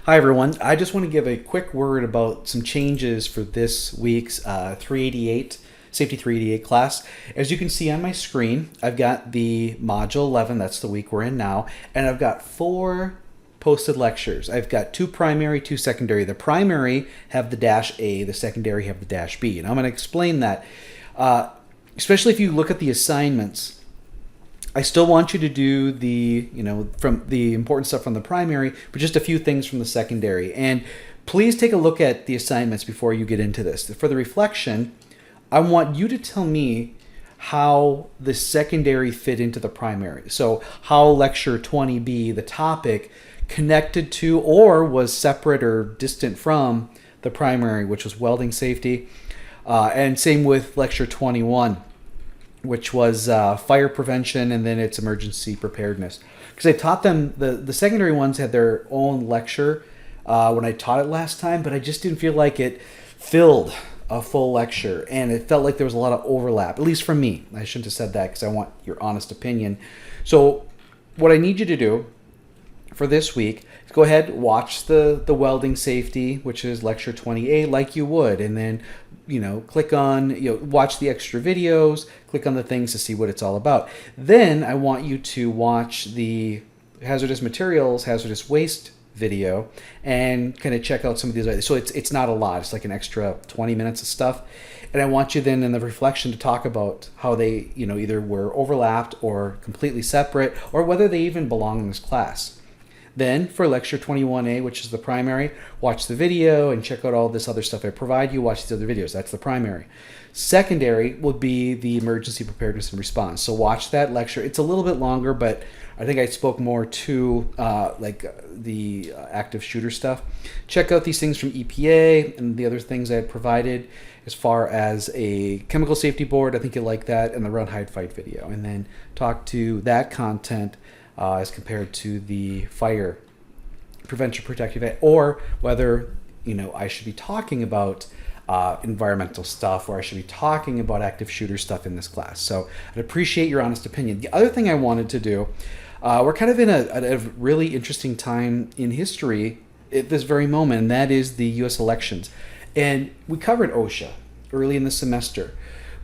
Hi, everyone. I just want to give a quick word about some changes for this week's 388, Safety 388 class. As you can see on my screen, I've got the Module 11, that's the week we're in now, and I've got 4 posted lectures. I've got 2 primary, 2 secondary. The primary have the dash A, the secondary have the dash B, and I'm going to explain that. Especially if you look at the assignments, I still want you to do the, from the important stuff from the primary, but just a few things from the secondary. And please take a look at the assignments before you get into this. For the reflection, I want you to tell me how the secondary fit into the primary. So how lecture 20B, the topic, connected to or was separate or distant from the primary, which was welding safety. And same with lecture 21, which was fire prevention and then its emergency preparedness. Because I taught them, the secondary ones had their own lecture when I taught it last time, but I just didn't feel like it filled a full lecture, and it felt like there was a lot of overlap, at least for me. I shouldn't have said that because I want your honest opinion. So what I need you to do for this week is go ahead, watch the welding safety, which is lecture 28, like you would, and then click on, watch the extra videos, click on the things to see what it's all about. Then I want you to watch the hazardous materials, hazardous waste video and kind of check out some of these items. So it's not a lot. It's like an extra 20 minutes of stuff. And I want you then in the reflection to talk about how they, either were overlapped or completely separate, or whether they even belong in this class. Then for lecture 21A, which is the primary, watch the video and check out all this other stuff I provide you. Watch these other videos. That's the primary. Secondary will be the emergency preparedness and response. So watch that lecture. It's a little bit longer, but I think I spoke more to the active shooter stuff. Check out these things from EPA and the other things I had provided as far as a chemical safety board. I think you'll like that, and the run, hide, fight video. And then talk to that content as compared to the fire prevention protective, or whether I should be talking about environmental stuff, or I should be talking about active shooter stuff in this class. So I'd appreciate your honest opinion. The other thing I wanted to do, we're kind of in a really interesting time in history at this very moment, and that is the U.S. elections. And we covered OSHA early in the semester.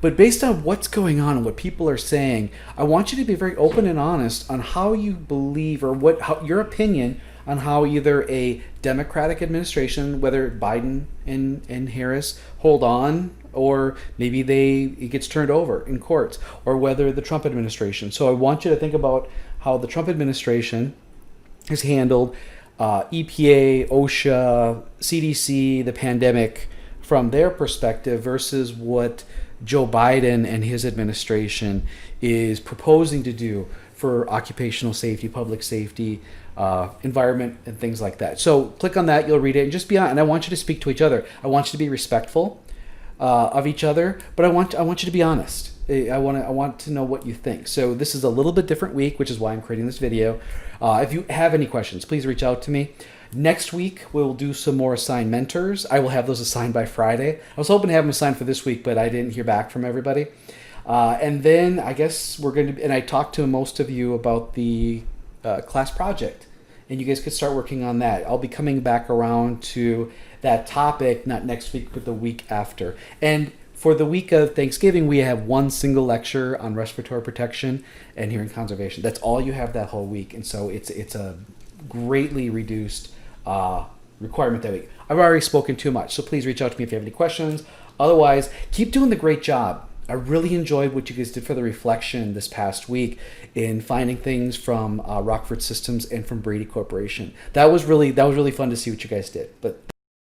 But based on what's going on and what people are saying, I want you to be very open and honest on how you believe, or how your opinion on how either a Democratic administration, whether Biden and Harris hold on, or maybe it gets turned over in courts, or whether the Trump administration. So I want you to think about how the Trump administration has handled EPA, OSHA, CDC, the pandemic from their perspective versus what Joe Biden and his administration is proposing to do for occupational safety, public safety, environment, and things like that. So click on that, you'll read it, and just be honest. And I want you to speak to each other. I want you to be respectful of each other, but I want you to be honest. I want to know what you think. So this is a little bit different week, which is why I'm creating this video. If you have any questions, please reach out to me. Next week, we'll do some more assigned mentors. I will have those assigned by Friday. I was hoping to have them assigned for this week, but I didn't hear back from everybody. And then I guess we're going to, and I talked to most of you about the class project, and you guys could start working on that. I'll be coming back around to that topic, not next week, but the week after. And for the week of Thanksgiving, we have one single lecture on respiratory protection and hearing conservation. That's all you have that whole week. And so it's a greatly reduced requirement that week. I've already spoken too much, so please reach out to me if you have any questions. Otherwise, keep doing the great job. I really enjoyed what you guys did for the reflection this past week in finding things from Rockford Systems and from Brady Corporation. That was really fun to see what you guys did. But